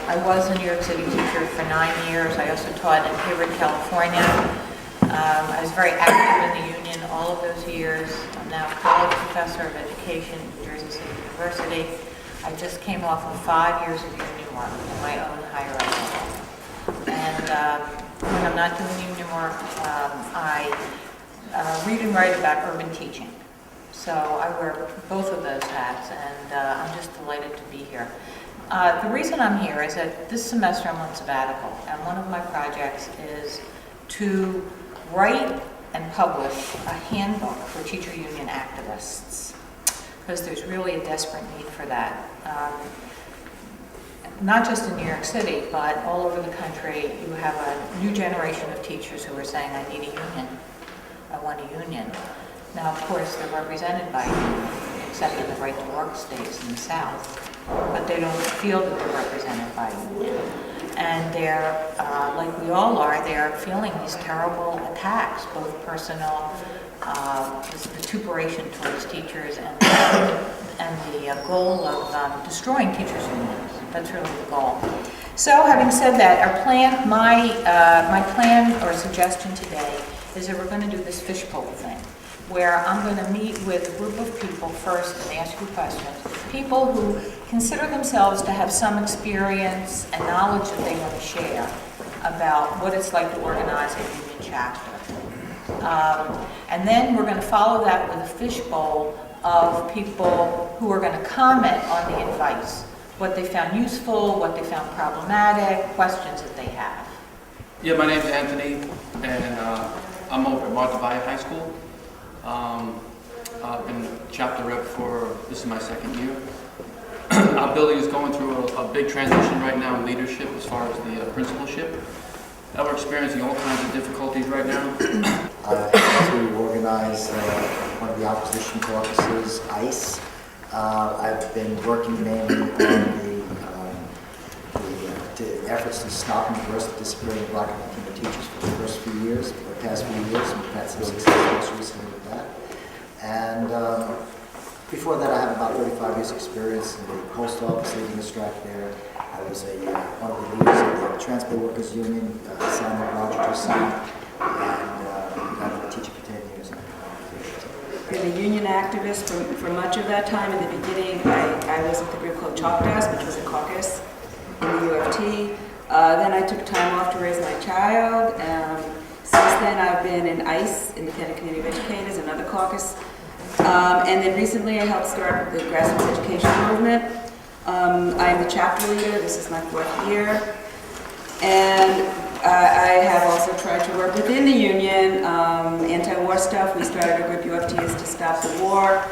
I was a New York City teacher for 9 years. I also taught in Hayward, California. I was very active in the union all of those years. I'm now a college professor of education at New Jersey City University. I just came off of 5 years of union work in my own higher ed level. And when I'm not doing union work, I read and write about urban teaching. So I wear both of those hats, and I'm just delighted to be here. The reason I'm here is that this semester I'm on sabbatical, and one of my projects is to write and publish a handbook for teacher union activists, because there's really a desperate need for that. Not just in New York City, but all over the country. You have a new generation of teachers who are saying, I need a union. I want a union. Now, of course, they're represented by a union, except in the right to work states in the South, but they don't feel that they're represented by a union. And they're, like we all are, they're feeling these terrible attacks, both personal, this vituperation towards teachers, and the goal of destroying teachers' unions. That's really the goal. So, having said that, our plan, my plan or suggestion today is that we're going to do this fishbowl thing, where I'm going to meet with a group of people first and ask you questions. People who consider themselves to have some experience and knowledge that they want to share about what it's like to organize a union chapter. And then we're going to follow that with a fishbowl of people who are going to comment on the advice, what they found useful, what they found problematic, questions that they have. Yeah, my name's Anthony, and I'm over at Martha Valle High School. I've been chapter rep this is my second year. Our building is going through a big transition right now in leadership as far as the principalship. We're experiencing all kinds of difficulties right now. To organize one of the opposition caucuses, ICE. I've been working mainly on the efforts to stop and reverse the disappearing of Black and Latino teachers for the past few years, and we've had some success most recently with that. And before that, I have about 35 years experience in the post office, leading a strike there. I was one of the leaders of the Transport Workers Union, signed with Roger Toussaint, and I've been a teacher for 10 years now. Been a union activist for much of that time. In the beginning, I was at the group called Chalk Desk, which was a caucus in the UFT. Then I took time off to raise my child. Since then, I've been in ICE, Independent Community of Educators, another caucus. And then recently, I helped start the grassroots education movement. I'm the chapter leader. This is my 4th year. And I have also tried to work within the union, anti-war stuff. We started a group, UFTs, to stop the war,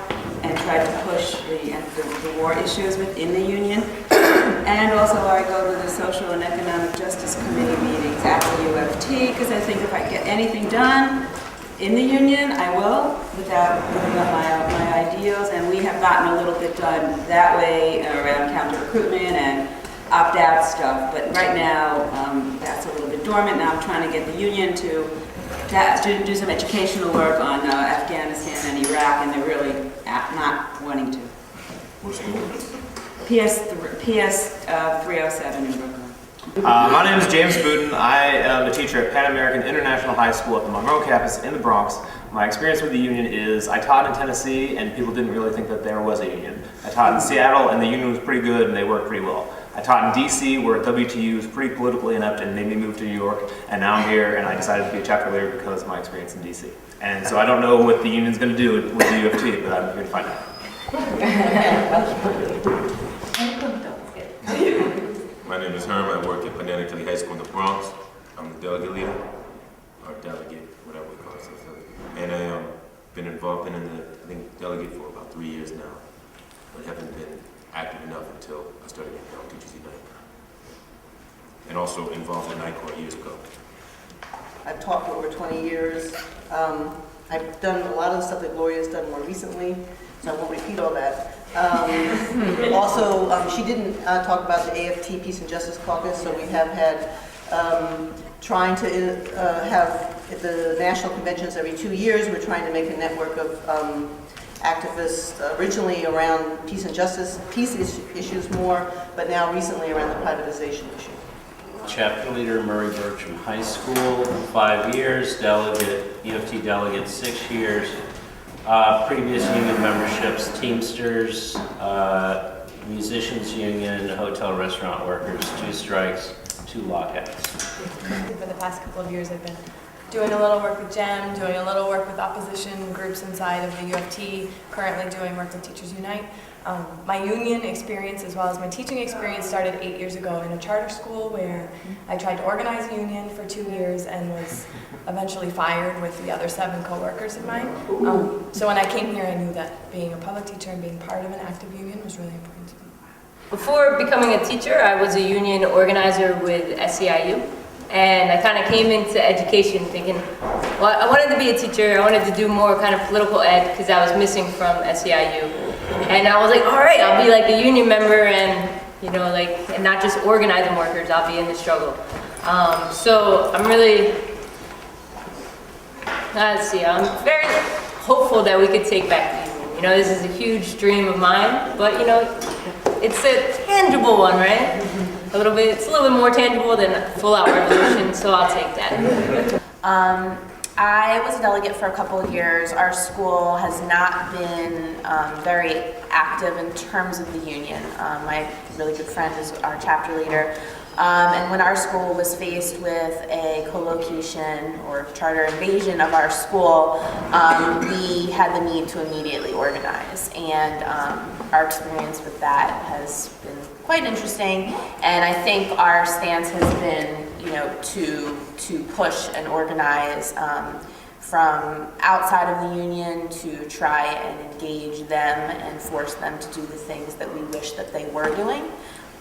and tried to push the war issues within the union. And also I go to the Social and Economic Justice Committee meetings at the UFT, because I think if I get anything done in the union, I will, without giving up my ideals. And we have gotten a little bit done that way around counter-recruitment and opt-out stuff, but right now that's a little bit dormant. Now I'm trying to get the union to do some educational work on Afghanistan and Iraq, and they're really not wanting to. What school? PS 307 in Brooklyn. My name is James Booten. I am a teacher at Pan American International High School at the Monroe campus in the Bronx. My experience with the union is I taught in Tennessee, and people didn't really think that there was a union. I taught in Seattle, and the union was pretty good, and they worked pretty well. I taught in DC, where WTU is pretty politically inept and made me move to New York, and now I'm here, and I decided to be a chapter leader because of my experience in DC. And so I don't know what the union's going to do with the UFT, but I'm here to find out. My name is Herm. I work at Panana Kelly High School in the Bronx. I'm the delegate leader, or delegate, whatever we call it. And I've been involved in the delegate for about 3 years now, but haven't been active enough until I started Young Teachers Unite. And also involved in NICOR years ago. I've taught for over 20 years. I've done a lot of the stuff that Gloria's done more recently, so I won't repeat all that. Also, she didn't talk about the AFT Peace and Justice Caucus, so we have had trying to have the national conventions every 2 years. We're trying to make a network of activist originally around peace and justice, issues more, but now recently around the privatization issue. Chapter leader, Murray Bertram High School, 5 years. Delegate, EFT delegate, 6 years. Previous union memberships, Teamsters, Musicians Union, Hotel Restaurant Workers, 2 strikes, 2 lockouts. For the past couple of years, I've been doing a little work with GEM, doing a little work with opposition groups inside of the UFT, currently doing work with Teachers Unite. My union experience as well as my teaching experience started 8 years ago in a charter school where I tried to organize a union for 2 years and was eventually fired with the other 7 co-workers of mine. So when I came here, I knew that being a public teacher and being part of an active union was really important to me. Before becoming a teacher, I was a union organizer with SEIU. And I kind of came into education thinking, well, I wanted to be a teacher. I wanted to do more kind of political ed because I was missing from SEIU. And I was like, all right, I'll be like a union member and, you know, like, and not just organizing workers, I'll be in the struggle. So I'm really, let's see, I'm very hopeful that we could take back the union. You know, this is a huge dream of mine, but you know, it's a tangible one, right? It's a little bit more tangible than a full-out revolution, so I'll take that. I was a delegate for a couple of years. Our school has not been very active in terms of the union. My really good friend is our chapter leader. And when our school was faced with a co-location or charter invasion of our school, we had the need to immediately organize. And our experience with that has been quite interesting. And I think our stance has been, you know, to push and organize from outside of the union to try and engage them and force them to do the things that we wish that they were doing.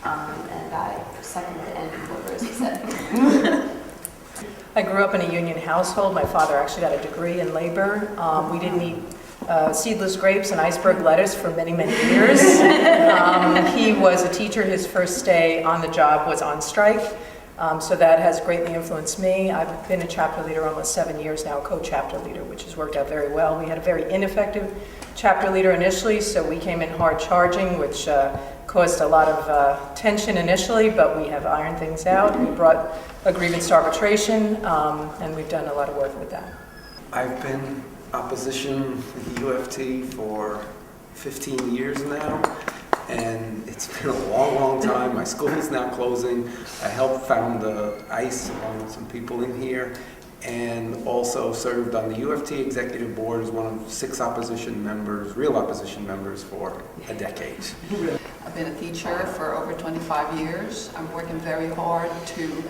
And I second the end of what Rosie said. I grew up in a union household. My father actually got a degree in labor. We didn't eat seedless grapes and iceberg lettuce for many, many years. He was a teacher. His first day on the job was on strike. So that has greatly influenced me. I've been a chapter leader almost 7 years now, a co-chapter leader, which has worked out very well. We had a very ineffective chapter leader initially, so we came in hard charging, which caused a lot of tension initially, but we have ironed things out. We brought a grievance to arbitration, and we've done a lot of work with that. I've been opposition with the UFT for 15 years now, and it's been a long, long time. My school is now closing. I helped found the ICE along with some people in here, and also served on the UFT executive board as one of 6 opposition members, real opposition members, for a decade. I've been a teacher for over 25 years. I'm working very hard to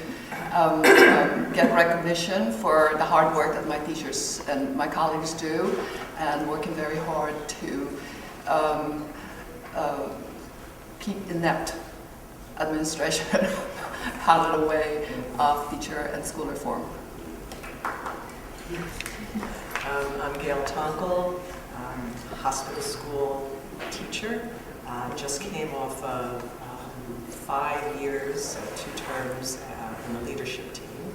get recognition for the hard work that my teachers and my colleagues do, and working very hard to keep inept administration out of the way of teacher and school reform. I'm Gail Tonkel. I'm a hospital school teacher. Just came off of 5 years, 2 terms in the leadership team.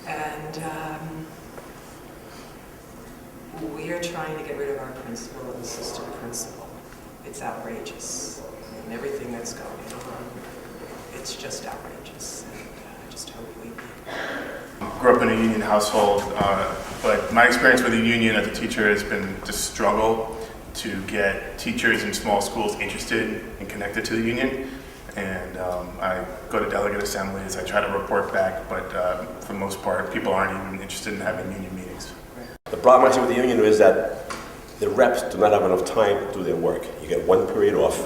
And we are trying to get rid of our principal and assistant principal. It's outrageous. And everything that's going on, it's just outrageous. And I just hope we grew up in a union household, but my experience with the union as a teacher has been to struggle to get teachers in small schools interested and connected to the union. And I go to delegate assemblies, I try to report back, but for the most part, people aren't even interested in having union meetings. The problem I see with the union is that the reps do not have enough time to do their work. You get 1 period off,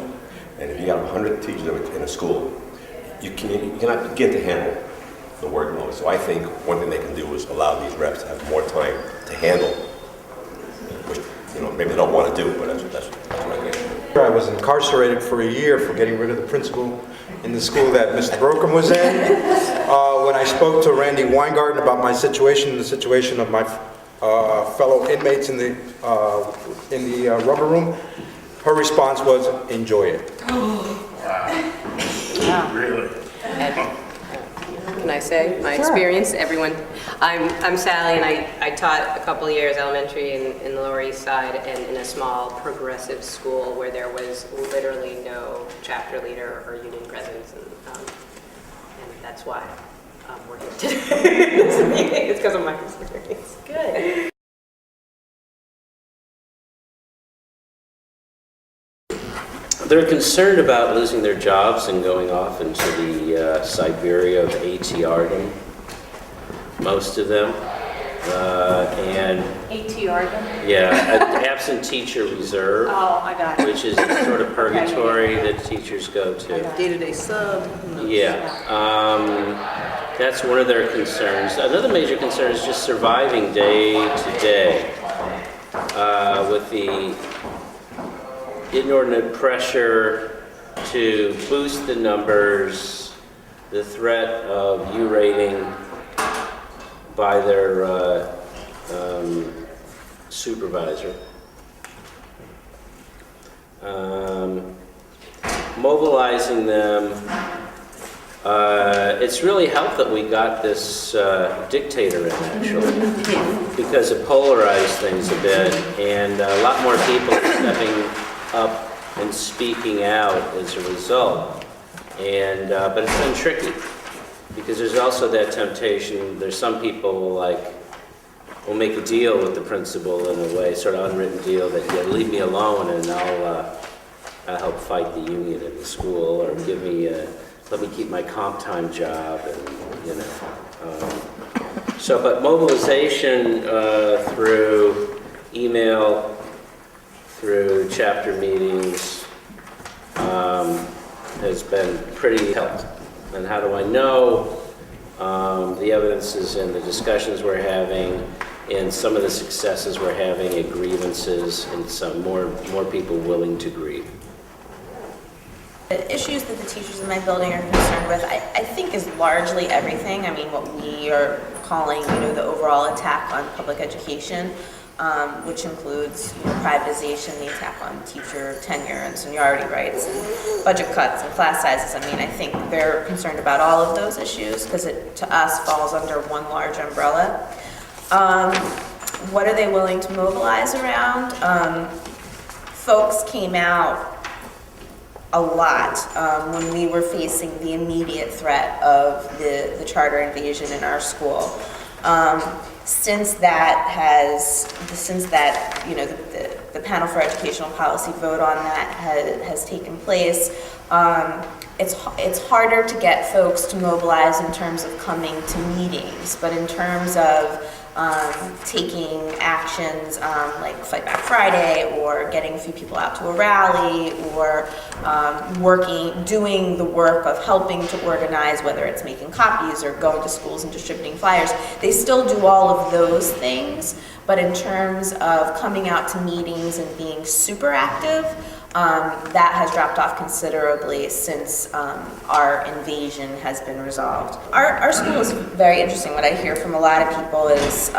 and if you have 100 teachers in a school, you cannot begin to handle the workload. So I think one thing they can do is allow these reps to have more time to handle, which maybe they don't want to do, but that's what I think. I was incarcerated for a year for getting rid of the principal in the school that Mr. Broken was in. When I spoke to Randy Weingarten about my situation, the situation of my fellow inmates in the rubber room, her response was, "Enjoy it." Wow. Really? can I say my Sure. experience? Everyone, I'm Sally, and I taught a couple of years elementary in the Lower East Side and in a small progressive school where there was literally no chapter leader or union presence, and that's why we're here today. It's because of my experience. Good. They're concerned about losing their jobs and going off into the Siberia of ATRdom, most of them. And ATRdom? yeah, absent teacher reserve, Oh, I got it. which is sort of purgatory that teachers go to. Day-to-day sub. who knows? Yeah, that's one of their concerns. Another major concern is just surviving day to day with the inordinate pressure to boost the numbers, the threat of U-rating by their supervisor. Mobilizing them. It's really helped that we got this dictator in, actually, because it polarized things a bit, and a lot more people are stepping up and speaking out as a result. And but it's been tricky, because there's also that temptation. There's some people like will make a deal with the principal in a way, sort of unwritten deal that you leave me alone and I'll help fight the union in the school, or give me let me keep my comp time job, and you know. So, but mobilization through email, through chapter meetings, has been pretty helpful. And how do I know? The evidence is in the discussions we're having, and some of the successes we're having at grievances, and some more people willing to grieve. The issues that the teachers in my building are concerned with, I think, is largely everything. I mean, what we are calling, the overall attack on public education, which includes privatization, the attack on teacher tenure and seniority rights, and budget cuts and class sizes. I mean, I think they're concerned about all of those issues because it, to us, falls under one large umbrella. What are they willing to mobilize around? Folks came out a lot when we were facing the immediate threat of the charter invasion in our school. Since that, the panel for educational policy vote on that has taken place, it's harder to get folks to mobilize in terms of coming to meetings, but in terms of taking actions like Fight Back Friday, or getting a few people out to a rally, or doing the work of helping to organize, whether it's making copies or going to schools and distributing flyers. They still do all of those things, but in terms of coming out to meetings and being super active, that has dropped off considerably since our invasion has been resolved. Our school is very interesting. What I hear from a lot of people is,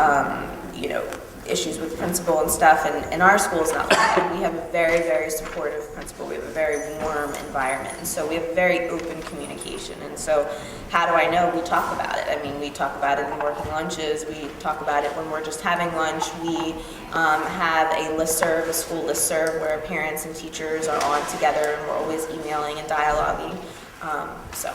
issues with principal and stuff, and our school is not like that. We have a very, very supportive principal. We have a very warm environment, and so we have very open communication. And so how do I know? We talk about it. I mean, we talk about it in working lunches. We talk about it when we're just having lunch. We have a listserv, a school listserv, where parents and teachers are on together, and we're always emailing and dialoguing. So